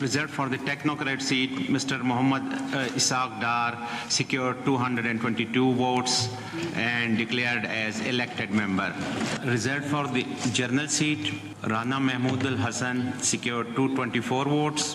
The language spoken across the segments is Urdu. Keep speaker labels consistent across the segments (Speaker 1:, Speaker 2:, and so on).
Speaker 1: Reserved for the technocrat seat, Mr. Mohammad Ishaq Dar secured 222 votes and declared as elected member. Reserved for the general seat, Rana Mahmood Al Hassan secured 224 votes.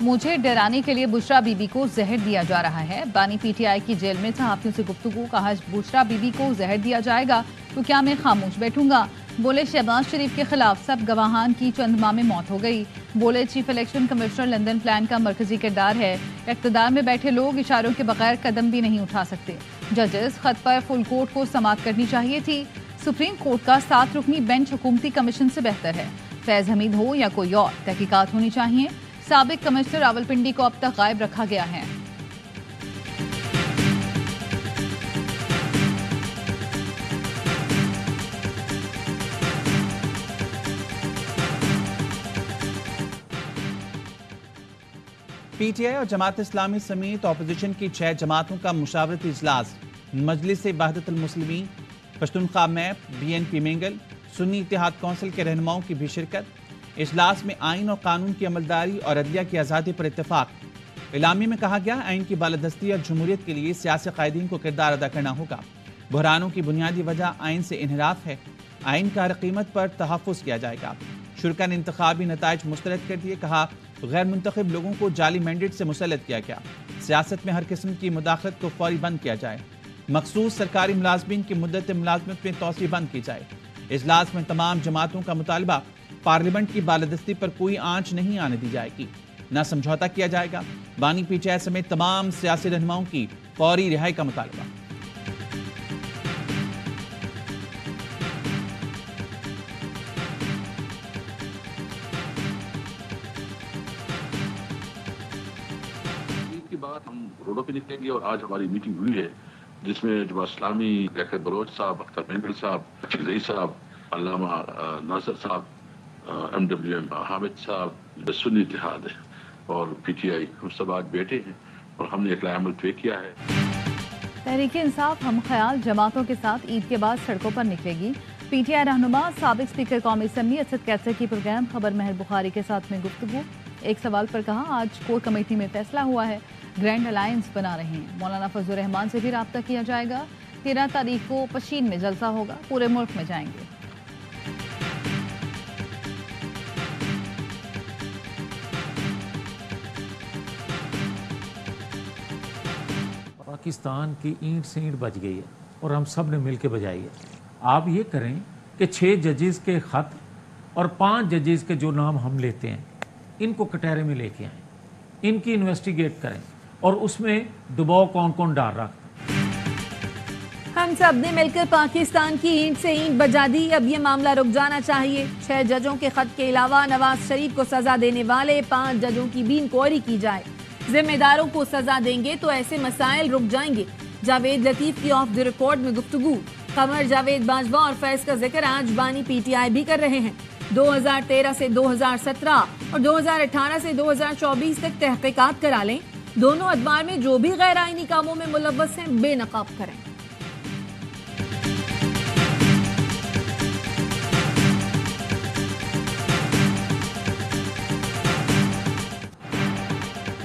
Speaker 2: مجھے ڈرانے کے لیے بشرا بی بی کو زہر دیا جا رہا ہے. بانی پی ٹی آئی کی جیل میں صحافیوں سے گفتگو. کہا بشرا بی بی کو زہر دیا جائے گا تو کیا میں خاموش بیٹھوں گا. بولے شہباز شریف کے خلاف سب گواہان کی چند ماہ میں موت ہو گئی. بولے chief election commissioner London plan کا مرکزی کردار ہے. اقتدار میں بیٹھے لوگ اشاروں کے بغیر قدم بھی نہیں اٹھا سکتے. ججز خط پر فل کورٹ کو سماعت کرنی چاہیے تھی. سپریم کورٹ کا 7 رکنی بینچ حکومتی کمیشن سے بہتر ہے. فیض حمید ہو یا کوئی اور، تحقیقات ہونی چاہیے. سابق کمشنر راولپنڈی کو اب تک غائب رکھا گیا ہے.
Speaker 3: پی ٹی آئی اور جماعت اسلامی سمیت اپوزیشن کی 6 جماعتوں کا مشاورتی اجلاس. Majlis Wahdat al-Muslimeen, Pashtunkhwa MAP, B N P Mengal, Sunni Ittehad council کے رہنماؤں کی بھی شرکت. اجلاس میں آئین اور قانون کی عملداری اور عدلیہ کی آزادی پر اتفاق. اعلامیے میں کہا گیا آئین کی بالادستی اور جمہوریت کے لیے سیاسی قائدین کو کردار ادا کرنا ہوگا. بحرانوں کی بنیادی وجہ آئین سے انحراف ہے. آئین کا ہر قیمت پر تحفظ کیا جائے گا. شرکا نے انتخابی نتائج مسترد کر دیے. کہا غیر منتخب لوگوں کو جعلی مینڈیٹ سے مسلط کیا گیا. سیاست میں ہر قسم کی مداخلت کو فوری بند کیا جائے. مخصوص سرکاری ملازمین کی مدت ملازمت میں توسیع بند کی جائے. اجلاس میں تمام جماعتوں کا مطالبہ پارلیمنٹ کی بالادستی پر کوئی آنچ نہیں آنے دی جائے گی، نہ سمجھوتا کیا جائے گا. بانی پی ٹی آئی سمیت تمام سیاسی رہنماؤں کی فوری رہائی کا مطالبہ.
Speaker 4: کی بات ہم روڈوں پہ نکلیں گے اور آج ہماری میٹنگ ہوئی ہے جس میں جماعت اسلامی لیاقت بلوچ صاحب، اختر مینگل صاحب، شفیع رئیس صاحب، علامہ ناصر صاحب، ایم ڈبلیو ایم حامد صاحب، سنی اتحاد ہے اور پی ٹی آئی، ہم سب آج بیٹھے ہیں اور ہم نے اقلاع عمل طے کیا ہے.
Speaker 2: تحریک انصاف ہم خیال جماعتوں کے ساتھ عید کے بعد سڑکوں پر نکلے گی. پی ٹی آئی رہنما سابق اسپیکر قومی اسمبلی اسد کیسر کی پروگرام خبر مہر بخاری کے ساتھ میں گفتگو. ایک سوال پر کہا آج کور کمیٹی میں فیصلہ ہوا ہے، گرینڈ الائنس بنا رہے ہیں. مولانا فضل الرحمان سے بھی رابطہ کیا جائے گا. 13 تاریخ کو پشین میں جلسہ ہوگا، پورے ملک میں جائیں گے.
Speaker 5: پاکستان کی اینٹ سے اینٹ بچ گئی ہے اور ہم سب نے مل کے بجائی ہے. آپ یہ کریں کہ 6 ججز کے خط اور 5 ججز کے جو نام ہم لیتے ہیں ان کو کٹہرے میں لے کے آئیں، ان کی انویسٹیگیٹ کریں اور اس میں دباؤ کون کون ڈال رکھتا.
Speaker 6: ہم سب نے مل کر پاکستان کی اینٹ سے اینٹ بجا دی. اب یہ معاملہ رک جانا چاہیے. 6 ججوں کے خط کے علاوہ نواز شریف کو سزا دینے والے 5 ججوں کی بھی انکوائری کی جائے. ذمہ داروں کو سزا دیں گے تو ایسے مسائل رک جائیں گے. جاوید لطیف کی آف دی ریکارڈ میں گفتگو. قمر جاوید باجوہ اور فیض کا ذکر آج بانی پی ٹی آئی بھی کر رہے ہیں. 2013 سے 2017 اور 2018 سے 2024 تک تحقیقات کرا لیں. دونوں ادوار میں جو بھی غیر آئینی کاموں میں ملوث ہیں بے نقاب کریں.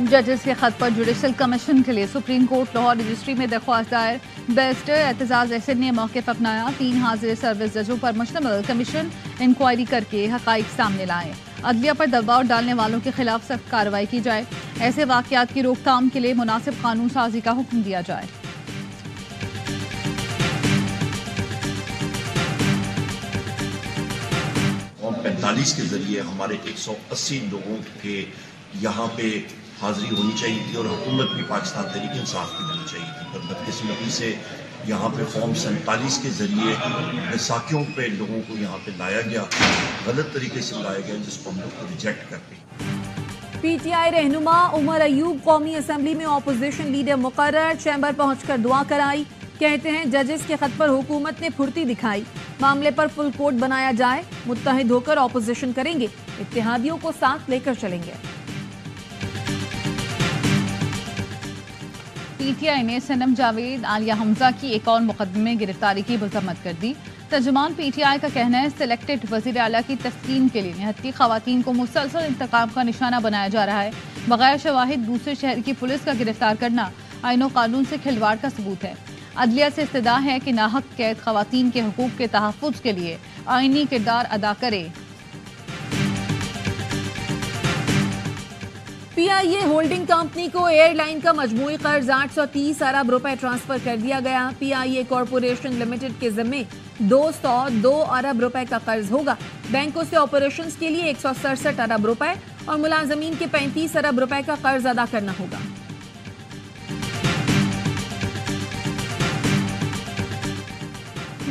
Speaker 2: ججز کے خط پر جوڈیشل کمیشن کے لیے سپریم کورٹ لاہور رجسٹری میں درخواست دائر. بیرسٹر اعتزاز احسن نے موقف اپنایا. 3 حاضر سروس ججوں پر مشتمل کمیشن انکوائری کر کے حقائق سامنے لائے. عدلیہ پر دباؤ ڈالنے والوں کے خلاف سخت کارروائی کی جائے. ایسے واقعات کی روک تھام کے لیے مناسب قانون سازی کا حکم دیا جائے.
Speaker 7: اور 45 کے ذریعے ہمارے 180 لوگوں کے یہاں پہ حاضری ہونی چاہیے تھی اور حکومت بھی پاکستان تحریک انصاف کی ہونی چاہیے تھی. پر بدقسمتی سے یہاں پہ فارم 47 کے ذریعے بیساکھیوں پہ لوگوں کو یہاں پہ لایا گیا، غلط طریقے سے لایا گیا، جس کو ہم لوگ کو ریجیکٹ کرتے ہیں.
Speaker 6: پی ٹی آئی رہنما عمر ایوب قومی اسمبلی میں اپوزیشن لیڈر مقرر. چیمبر پہنچ کر دعا کرائی. کہتے ہیں ججز کے خط پر حکومت نے پھرتی دکھائی. معاملے پر فل کورٹ بنایا جائے. متحد ہو کر اپوزیشن کریں گے. اتحادیوں کو ساتھ لے کر چلیں گے.
Speaker 2: پی ٹی آئی نے سنم جاوید، عالیہ حمزہ کی ایک اور مقدمے میں گرفتاری کی مذمت کر دی. ترجمان پی ٹی آئی کا کہنا ہے سلیکٹڈ وزیر اعلیٰ کی تسکین کے لیے نہتی خواتین کو مسلسل انتقام کا نشانہ بنایا جا رہا ہے. بغیر شواہد دوسرے شہر کی پولیس کا گرفتار کرنا آئین و قانون سے کھلواڑ کا ثبوت ہے. عدلیہ سے استدعا ہے کہ ناحق قید خواتین کے حقوق کے تحفظ کے لیے آئینی کردار ادا کرے.
Speaker 6: PIA ہولڈنگ کمپنی کو ایئر لائن کا مجموعی قرض 830 ارب روپے ٹرانسفر کر دیا گیا. PIA کارپوریشن لمیٹڈ کے ذمے 202 ارب روپے کا قرض ہوگا. بینکوں سے آپریشنز کے لیے 167 ارب روپے اور ملازمین کے 35 ارب روپے کا قرض ادا کرنا ہوگا.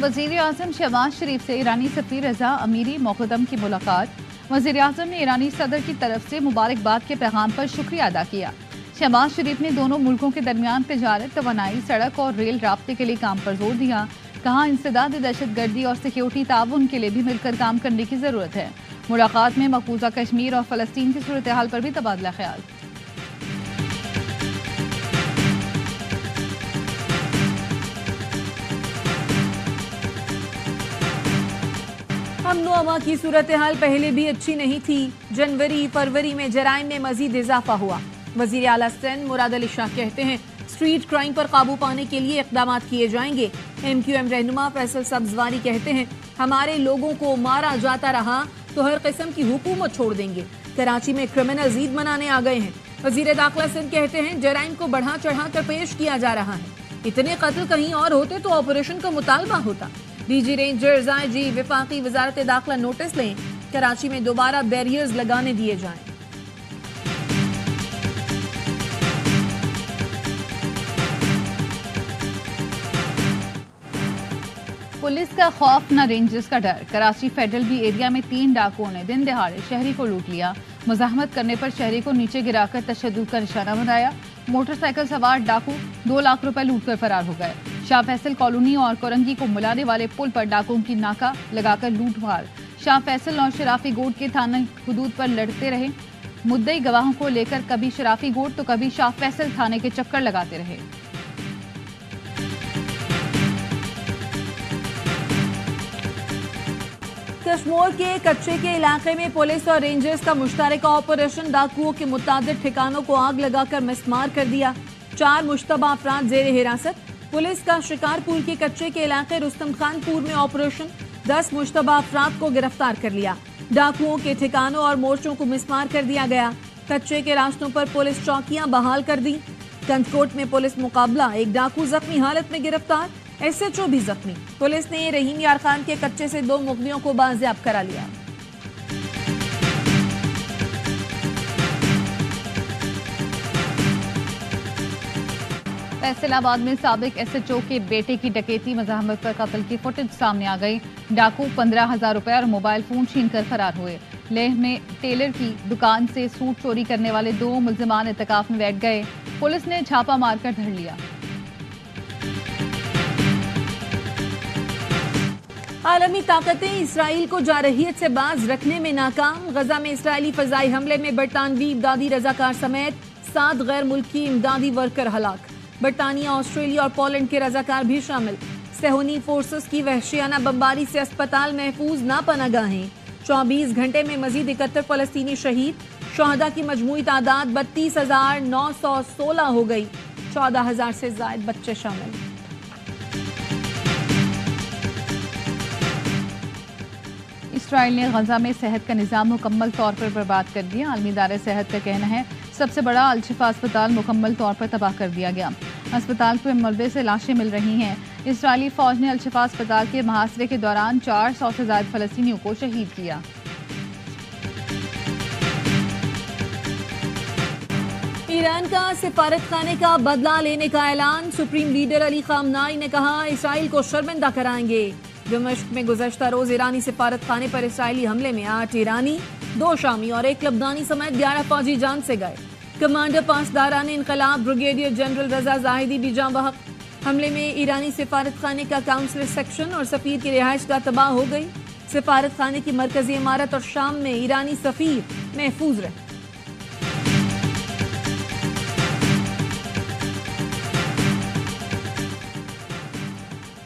Speaker 2: وزیر اعظم شہباز شریف سے ایرانی سفیر رضا امیری مقدم کی ملاقات. وزیر اعظم نے ایرانی صدر کی طرف سے مبارکباد کے پیغام پر شکریہ ادا کیا. شہباز شریف نے دونوں ملکوں کے درمیان تجارت، توانائی، سڑک اور ریل رابطے کے لیے کام پر زور دیا. کہا انسداد دہشت گردی اور سیکیورٹی تعاون کے لیے بھی مل کر کام کرنے کی ضرورت ہے. ملاقات میں مقبوضہ کشمیر اور فلسطین کی صورتحال پر بھی تبادلہ خیال.
Speaker 6: امن و امان کی صورتحال پہلے بھی اچھی نہیں تھی. جنوری فروری میں جرائم میں مزید اضافہ ہوا. وزیر اعلیٰ سندھ مراد علی شاہ کہتے ہیں اسٹریٹ کرائم پر قابو پانے کے لیے اقدامات کیے جائیں گے. MQM رہنما فیصل سبزواری کہتے ہیں ہمارے لوگوں کو مارا جاتا رہا تو ہر قسم کی حکومت چھوڑ دیں گے. کراچی میں کرمنل عید منانے آ گئے ہیں. وزیر داخلہ سندھ کہتے ہیں جرائم کو بڑھا چڑھا کر پیش کیا جا رہا ہے. اتنے قتل کہیں اور ہوتے تو آپریشن کا مطالبہ ہوتا. DG رینجرز IG وفاقی وزارت داخلہ نوٹس لیں. کراچی میں دوبارہ بیریئرز لگانے دیے جائیں.
Speaker 2: پولیس کا خوف نہ رینجرز کا ڈر. کراچی فیڈرل بی ایریا میں 3 ڈاکوؤں نے دن دہاڑے شہری کو لوٹ لیا. مزاحمت کرنے پر شہری کو نیچے گرا کر تشدد کا نشانہ بنایا. موٹر سائیکل سوار ڈاکو 2 لاکھ روپے لوٹ کر فرار ہو گئے. شاہ فیصل کالونی اور کورنگی کو ملانے والے پل پر ڈاکوؤں کی ناکہ لگا کر لوٹ مار. شاہ فیصل اور شرافی گوڑ کے تھانہ حدود پر لڑتے رہے. مدعی گواہوں کو لے کر کبھی شرافی گوڑ تو کبھی شاہ فیصل تھانے کے چکر لگاتے رہے.
Speaker 6: کشمور کے کچے کے علاقے میں پولیس اور رینجرز کا مشترکہ آپریشن. ڈاکوؤں کے متعدد ٹھکانوں کو آگ لگا کر مسمار کر دیا. 4 مشتبہ افراد زیر حراست. پولیس کا شکارپور کے کچے کے علاقے رستم خان پور میں آپریشن. 10 مشتبہ افراد کو گرفتار کر لیا. ڈاکوؤں کے ٹھکانوں اور مورچوں کو مسمار کر دیا گیا. کچے کے راستوں پر پولیس چوکیاں بحال کر دی. کنتکوٹ میں پولیس مقابلہ. 1 ڈاکو زخمی حالت میں گرفتار. SHO بھی زخمی. پولیس نے رحیم یار خان کے کچے سے 2 مغویوں کو بازیاب کرا لیا.
Speaker 2: فیصل آباد میں سابق SHO کے بیٹے کی ڈکیتی مزاحمت پر قتل کی فوٹیج سامنے آ گئی. ڈاکو 15,000 روپے اور موبائل فون چھین کر فرار ہوئے. لیہ میں ٹیلر کی دکان سے سوٹ چوری کرنے والے 2 ملزمان اعتکاف میں بیٹھ گئے. پولیس نے چھاپہ مار کر دھر لیا.
Speaker 6: عالمی طاقتیں اسرائیل کو جارحیت سے باز رکھنے میں ناکام. غزہ میں اسرائیلی فضائی حملے میں برطانوی امدادی رضاکار سمیت 7 غیر ملکی امدادی ورکر ہلاک. برطانیہ، آسٹریلیا اور پولینڈ کے رضاکار بھی شامل. صہیونی فورسز کی وحشیانہ بمباری سے اسپتال محفوظ نہ پناہ گاہیں. 24 گھنٹے میں مزید 71 فلسطینی شہید. شہداء کی مجموعی تعداد 32,916 ہو گئی. 14,000 سے زائد بچے شامل.
Speaker 2: اسرائیل نے غزہ میں صحت کا نظام مکمل طور پر برباد کر دیا. عالمی ادارہ صحت کا کہنا ہے سب سے بڑا الشفا اسپتال مکمل طور پر تباہ کر دیا گیا. اسپتال کے ملبے سے لاشیں مل رہی ہیں. اسرائیلی فوج نے الشفا اسپتال کے محاصرے کے دوران 400 سے زائد فلسطینیوں کو شہید کیا.
Speaker 6: ایران کا سفارت خانے کا بدلہ لینے کا اعلان. سپریم لیڈر علی خامنائی نے کہا اسرائیل کو شرمندہ کرائیں گے. دمشق میں گزشتہ روز ایرانی سفارت خانے پر اسرائیلی حملے میں 8 ایرانی، 2 شامی اور 1 لبنانی سمیت 11 فوجی جان سے گئے. کمانڈر پاسداران انقلاب بریگیڈیئر جنرل رضا زاہدی بھی جاں بحق. حملے میں ایرانی سفارت خانے کا کاؤنسلر سیکشن اور سفیر کی رہائش گاہ تباہ ہو گئی. سفارت خانے کی مرکزی عمارت اور شام میں ایرانی سفیر محفوظ رہے.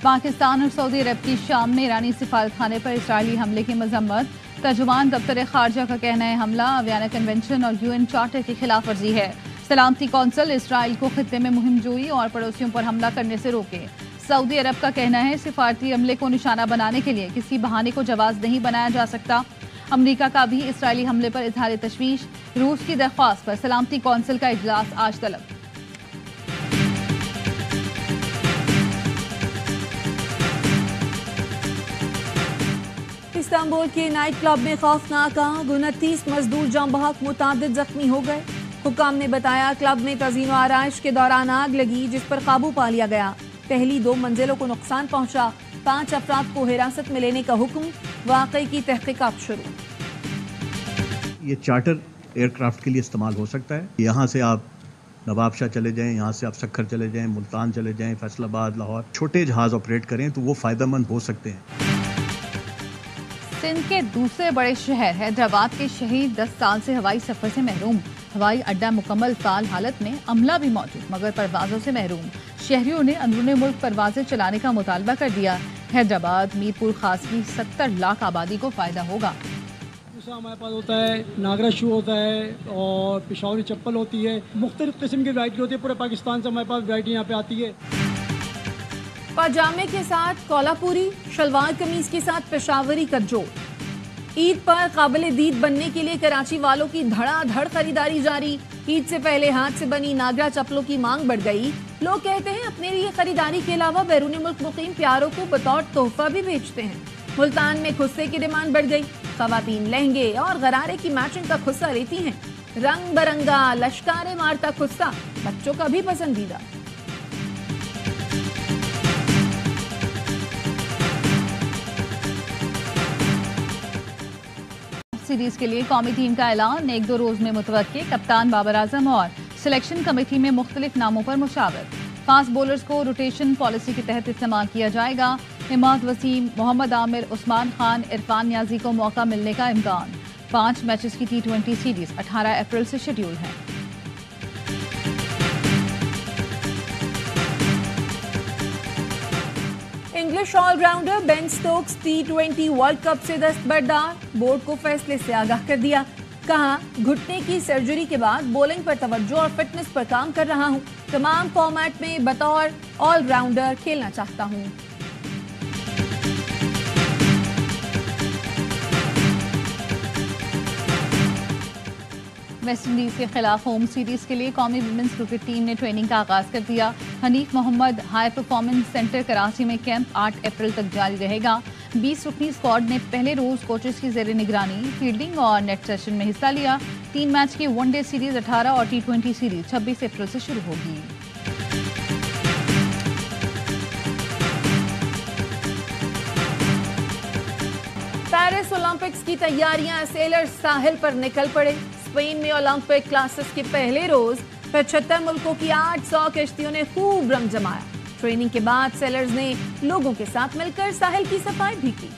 Speaker 2: پاکستان اور سعودی عرب کی شام میں ایرانی سفارت خانے پر اسرائیلی حملے کی مذمت. ترجمان دفتر خارجہ کا کہنا ہے حملہ ویانا کنونشن اور UN چارٹر کی خلاف ورزی ہے. سلامتی کونسل اسرائیل کو خطے میں مہم جوئی اور پڑوسیوں پر حملہ کرنے سے روکے. سعودی عرب کا کہنا ہے سفارتی عملے کو نشانہ بنانے کے لیے کسی بہانے کو جواز نہیں بنایا جا سکتا. امریکہ کا بھی اسرائیلی حملے پر اظہار تشویش، روس کی درخواست پر سلامتی کونسل کا اجلاس آج طلب۔
Speaker 6: استنبول کے نائٹ کلب میں خوفناک آگ، 29 مزدور جاں بحق، متعدد زخمی ہو گئے۔ حکام نے بتایا کلب میں تزئین و آرائش کے دوران آگ لگی جس پر قابو پا لیا گیا۔ پہلی 2 منزلوں کو نقصان پہنچا، 5 افراد کو حراست میں لینے کا حکم، واقعے کی تحقیقات شروع۔
Speaker 8: یہ چارٹر ایئر کرافٹ کے لیے استعمال ہو سکتا ہے۔ یہاں سے آپ نواب شاہ چلے جائیں، یہاں سے آپ سکھر چلے جائیں، ملتان چلے جائیں، فیصل آباد، لاہور، چھوٹے جہاز آپریٹ کریں تو وہ فائدہ مند ہو سکتے ہیں۔
Speaker 2: سندھ کے دوسرے بڑے شہر حیدرآباد کے شہید 10 سال سے ہوائی سفر سے محروم، ہوائی اڈہ مکمل فعال حالت میں، عملہ بھی موجود مگر پروازوں سے محروم۔ شہریوں نے اندرون ملک پروازیں چلانے کا مطالبہ کر دیا۔ حیدرآباد میرپور خاص کی 70 لاکھ آبادی کو فائدہ ہوگا۔
Speaker 9: ہمارے پاس ہوتا ہے ناگرا شو ہوتا ہے اور پشاوری چپل ہوتی ہے، مختلف قسم کی ورائٹی ہوتی ہے، پورے پاکستان سے ہمارے پاس ورائٹی یہاں پہ آتی ہے۔
Speaker 6: پاجامے کے ساتھ کولا پوری، شلوار قمیض کے ساتھ پشاوری کٹ جوڑ۔ عید پر قابل دید بننے کے لیے کراچی والوں کی دھڑا دھڑ خریداری جاری۔ عید سے پہلے ہاتھ سے بنی ناگرا چپلوں کی مانگ بڑھ گئی۔ لوگ کہتے ہیں اپنے لیے خریداری کے علاوہ بیرون ملک مقیم پیاروں کو بطور تحفہ بھی بھیجتے ہیں۔ ملتان میں خصے کی ڈیمانڈ بڑھ گئی، خواتین لہنگے اور غرارے کی میچنگ کا خصہ لیتی ہیں۔ رنگ برنگا لشکارے مارتا خصہ بچوں کا بھی پسندیدہ۔
Speaker 2: سیریز کے لیے قومی ٹیم کا اعلان 1-2 روز میں متوقع، کپتان بابر اعظم اور سلیکشن کمیٹی میں مختلف ناموں پر مشاورت۔ فاسٹ بولرز کو روٹیشن پالیسی کے تحت استعمال کیا جائے گا۔ حماد وسیم، محمد عامر، عثمان خان، عرفان نیازی کو موقع ملنے کا امکان۔ 5 میچز کی T20 سیریز 18 اپریل سے شیڈول ہے۔
Speaker 6: انگلش آل راؤنڈر بین سٹوکس T20 ورلڈ کپ سے دستبردار، بورڈ کو فیصلے سے آگاہ کر دیا۔ کہا گھٹنے کی سرجری کے بعد بولنگ پر توجہ اور فٹنس پر کام کر رہا ہوں، تمام فارمیٹ میں بطور آل راؤنڈر کھیلنا چاہتا ہوں۔
Speaker 2: ویسٹ انڈیز کے خلاف ہوم سیریز کے لیے قومی ویمنز کرکٹ ٹیم نے ٹریننگ کا آغاز کر دیا۔ حنیف محمد ہائی پرفارمنس سینٹر کراچی میں کیمپ 8 اپریل تک جاری رہے گا۔ 20 رکنی اسکواڈ نے پہلے روز کوچز کی زیر نگرانی فیلڈنگ اور نیٹ سیشن میں حصہ لیا۔ 3 میچ کی ون ڈے سیریز 18 اور T20 سیریز 26 اپریل سے شروع ہوگی۔
Speaker 6: پیرس اولمپکس کی تیاریاں، سیلرز ساحل پر نکل پڑے۔ اسپین میں اولمپک کلاسز کے پہلے روز 75 ملکوں کی 800 کشتیوں نے خوب رنگ جمایا۔ ٹریننگ کے بعد سیلرز نے لوگوں کے ساتھ مل کر ساحل کی صفائی بھی کی۔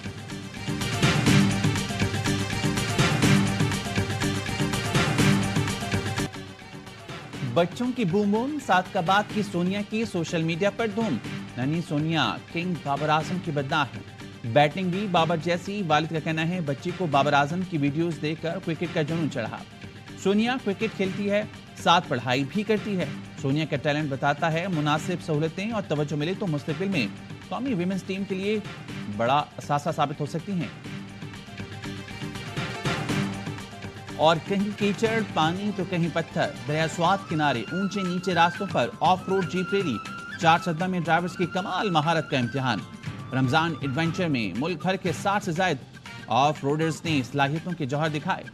Speaker 3: بچوں کی بوم بوم، صادقاباد کی سونیا کی سوشل میڈیا پر دھوم۔ ننھی سونیا کنگ بابر اعظم کی بدنام ہے، بیٹنگ بھی بابر جیسی۔ والد کا کہنا ہے بچی کو بابر اعظم کی ویڈیوز دیکھ کر کرکٹ کا جنون چڑھا۔ سونیا کرکٹ کھیلتی ہے، ساتھ پڑھائی بھی کرتی ہے۔ سونیا کا ٹیلنٹ بتاتا ہے مناسب سہولتیں اور توجہ ملے تو مستقبل میں قومی ویمنز ٹیم کے لیے بڑا اثاثہ ثابت ہو سکتی ہیں۔ اور کہیں کیچڑ پانی تو کہیں پتھر، دریا سوات کنارے اونچے نیچے راستوں پر آف روڈ جیپ ریلی، 4 صدمہ میں ڈرائیورز کی کمال مہارت کا امتحان۔ رمضان ایڈونچر میں ملک بھر کے 60 سے زائد آف روڈرز نے صلاحیتوں کے جوہر دکھائے۔